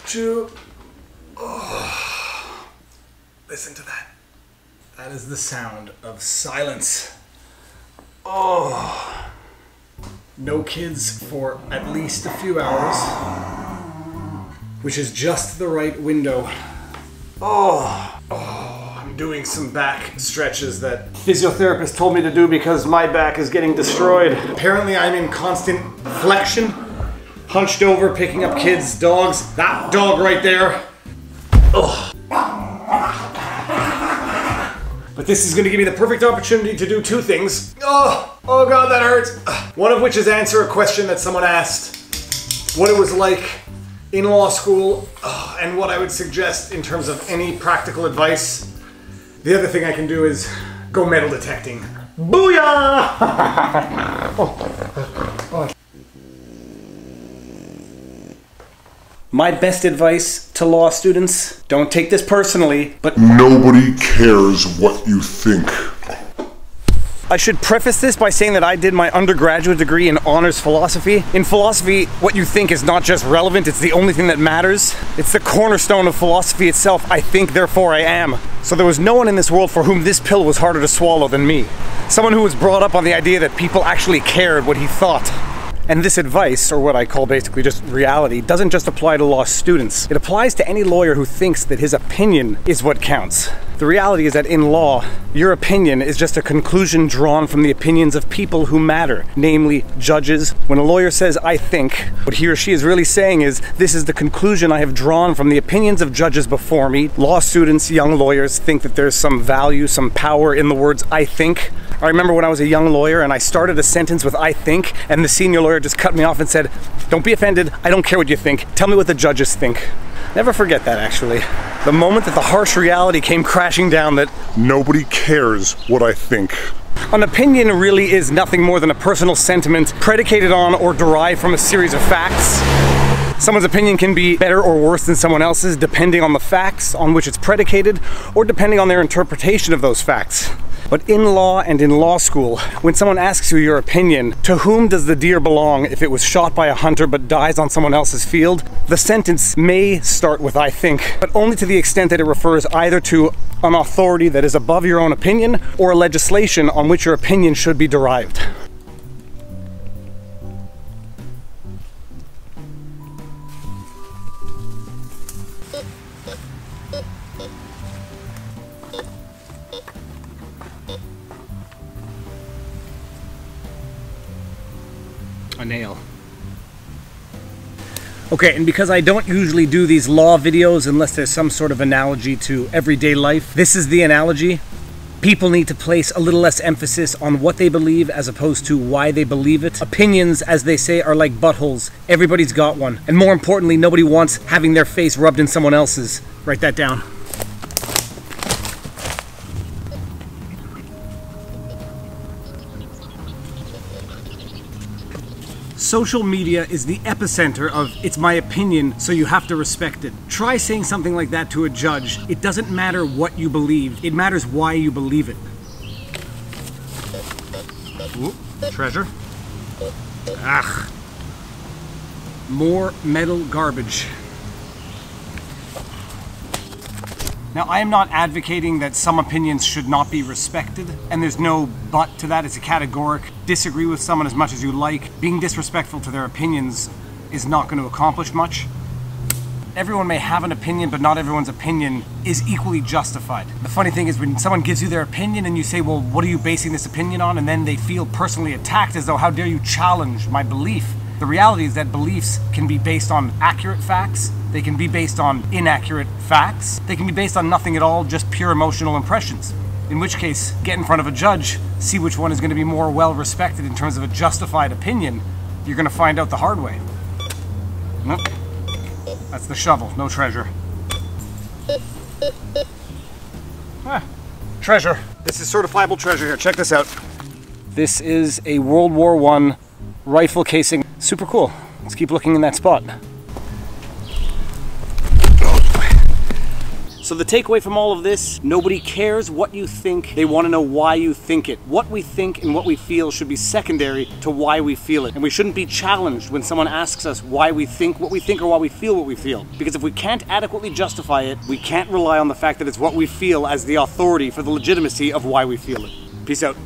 2. Oh. Listen to that. That is the sound of silence. Oh. No kids for at least a few hours, which is just the right window. Oh, I'm doing some back stretches that physiotherapist told me to do because my back is getting destroyed. Apparently I'm in constant flexion, hunched over, picking up kids' dogs. That dog right there. Oh. But this is going to give me the perfect opportunity to do 2 things. Oh God, that hurts. One of which is answer a question that someone asked. What it was like in law school, and what I would suggest in terms of any practical advice. The other thing I can do is go metal detecting. Booyah! My best advice to law students, don't take this personally, but nobody cares what you think. I should preface this by saying that I did my undergraduate degree in honors philosophy. In philosophy, what you think is not just relevant, it's the only thing that matters. It's the cornerstone of philosophy itself. I think, therefore I am. So there was no one in this world for whom this pill was harder to swallow than me. Someone who was brought up on the idea that people actually cared what he thought. And this advice, or what I call basically just reality, doesn't just apply to law students. It applies to any lawyer who thinks that his opinion is what counts. The reality is that in law, your opinion is just a conclusion drawn from the opinions of people who matter, namely judges. When a lawyer says, I think, what he or she is really saying is, this is the conclusion I have drawn from the opinions of judges before me. Law students, young lawyers, think that there's some value, some power in the words I think. I remember when I was a young lawyer and I started a sentence with I think, and the senior lawyer just cut me off and said, don't be offended, I don't care what you think, tell me what the judges think. Never forget that, actually. The moment that the harsh reality came crashing down that nobody cares what I think. An opinion really is nothing more than a personal sentiment predicated on or derived from a series of facts. Someone's opinion can be better or worse than someone else's depending on the facts on which it's predicated or depending on their interpretation of those facts. But in law and in law school, when someone asks you your opinion, to whom does the deer belong if it was shot by a hunter but dies on someone else's field? The sentence may start with I think, but only to the extent that it refers either to an authority that is above your own opinion or a legislation on which your opinion should be derived. A nail. Okay, and because I don't usually do these law videos unless there's some sort of analogy to everyday life, this is the analogy. People need to place a little less emphasis on what they believe as opposed to why they believe it. Opinions, as they say, are like buttholes. Everybody's got one. And more importantly, nobody wants having their face rubbed in someone else's. Write that down. Social media is the epicenter of it's my opinion, so you have to respect it. Try saying something like that to a judge. It doesn't matter what you believe. It matters why you believe it. Ooh, treasure. Ah. More metal garbage. Now, I am not advocating that some opinions should not be respected, and there's no but to that. It's a categoric. Disagree with someone as much as you like. Being disrespectful to their opinions is not going to accomplish much. Everyone may have an opinion, but not everyone's opinion is equally justified. The funny thing is when someone gives you their opinion and you say, well, what are you basing this opinion on? And then they feel personally attacked as though, how dare you challenge my belief? The reality is that beliefs can be based on accurate facts. They can be based on inaccurate facts. They can be based on nothing at all, just pure emotional impressions. In which case, get in front of a judge, see which one is going to be more well-respected in terms of a justified opinion. You're going to find out the hard way. Nope. That's the shovel, no treasure. Ah, treasure. This is certifiable treasure here. Check this out. This is a World War I rifle casing. Super cool. Let's keep looking in that spot. So the takeaway from all of this, nobody cares what you think, they want to know why you think it. What we think and what we feel should be secondary to why we feel it. And we shouldn't be challenged when someone asks us why we think what we think or why we feel what we feel. Because if we can't adequately justify it, we can't rely on the fact that it's what we feel as the authority for the legitimacy of why we feel it. Peace out.